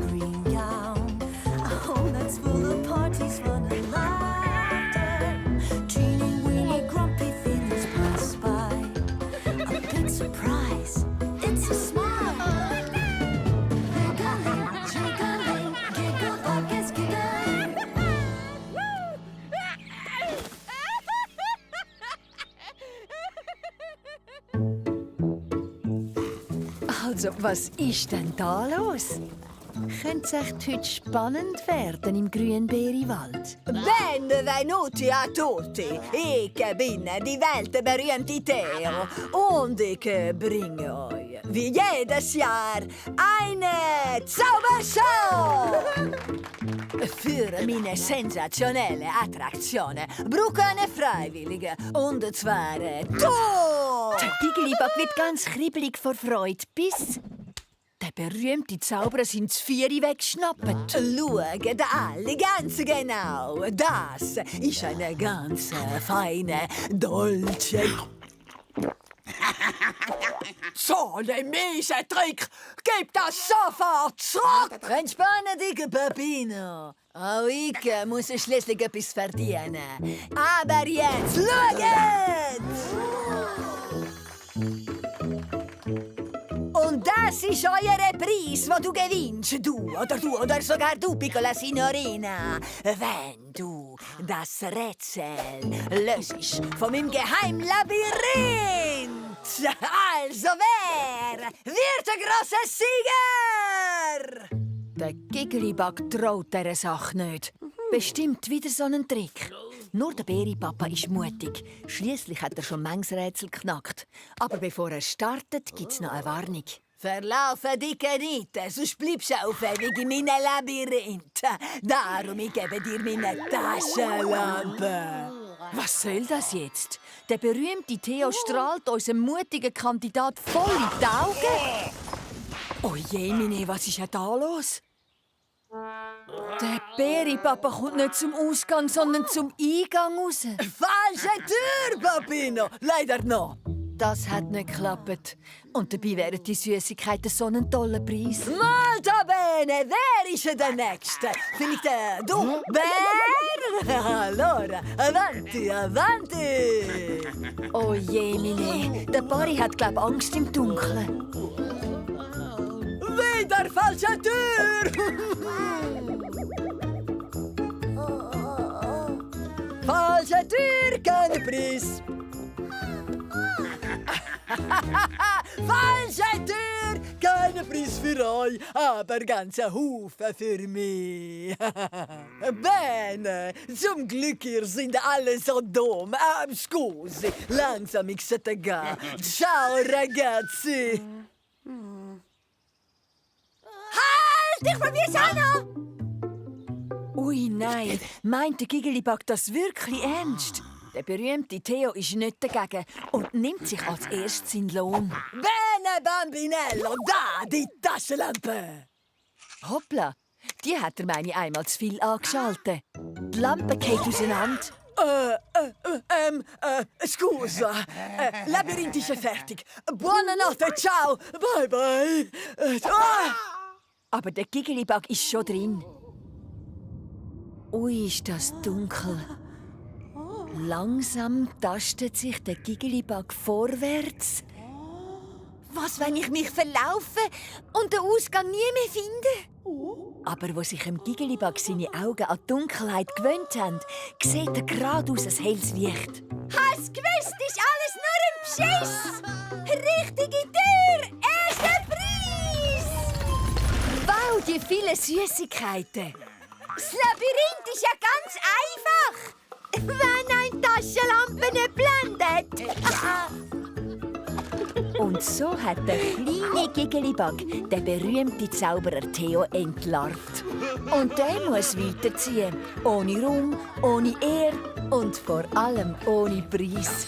green gown. A home that's full of parties, fun and laughter. Teeny weeny grumpy feelings pass by. A big surprise, it's a smile. Giggling, jiggling, giggle buckets giggling. Also, was ist denn da los? Könnte es echt heute spannend werden im Grünbeeriwald? Benvenuti a tutti! Ich bin die weltberühmte Theo und ich bringe euch, wie jedes Jahr, eine Zaubershow! Für meine sensationelle Attraktion brauche eine Freiwillige, und zwar du! Der Giggelibug wird ganz kribbelig vor Freude, bis der berühmte Zauberer sind das Vieri weggeschnappt. Schaut alle ganz genau. Das ist eine ganz feine, dolce... So ein mieser Trick! Gib das sofort zurück! Entspanne dich, Peppino. Auch ich muss schließlich etwas verdienen. Aber jetzt, schaut! Und das ist euer Preis, den du gewinnst, du oder sogar du, piccola Signorina. Wenn du das Rätsel löst von meinem geheimen Labyrinth. Also wer wird der große Sieger? Der Giggelibug traut dieser Sache nicht. Bestimmt wieder so einen Trick. Nur der Bäripapa ist mutig. Schliesslich hat er schon manches Rätsel geknackt. Aber bevor er startet, gibt's noch eine Warnung. Verlaufe dich nicht, sonst bleibst du auf ewig in meinem Labyrinth. Darum ich gebe dir meine Taschenlampe. Was soll das jetzt? Der berühmte Theo strahlt unserem mutigen Kandidat voll in die Augen. Oh je, Mine, was ist denn da los? Der Bäripapa kommt nicht zum Ausgang, sondern zum Eingang raus. Falsche Tür, Papino! Leider noch. Das hat nicht geklappt. Und dabei wären die Süßigkeiten so einen tollen Preis. Molto bene! Wer ist der Nächste? Vielleicht du, Bär? Allora, avanti, avanti! Oh je, Mine. Der Barry hat, glaub Angst im Dunkeln. Wieder falsche Tür! Falsche Tür, kein Preis! Falsche Tür! Kein Preis für euch, aber ganze Haufen für mich. Bene, zum Glück, ihr sind alle so dumm. Scusi, langsam ich sollte gehen. Ciao, ragazzi. Halt, ich probier's auch noch. Ui, nein. Meint der Giggelibug das wirklich ernst? Der berühmte Theo ist nicht dagegen und nimmt sich als erstes seinen Lohn. Bene, Bambinello, da, die Taschenlampe. Hoppla, die hat er meine einmal zu viel angeschaltet. Die Lampe geht auseinander. Scusa, Labyrinth ist fertig. Buonanotte, ciao, bye bye. Aber der Giggelibug ist schon drin. Ui, ist das dunkel. Langsam tastet sich der Giggelibug vorwärts. Was, wenn ich mich verlaufe und den Ausgang nie mehr finde? Aber wo sich dem Giggelibug seine Augen an die Dunkelheit gewöhnt haben, sieht er geradeaus ein helles Licht. Hast gewusst, ist alles nur ein Beschiss. Richtige Tür, erster Preis. Wow, die vielen Süßigkeiten. Das Labyrinth ist ja ganz einfach. Wenn eine Taschenlampe nicht blendet. Und so hat der kleine Giggelibug den berühmten Zauberer Theo entlarvt. Und der muss weiterziehen. Ohne Ruhm, ohne Ehre und vor allem ohne Preis.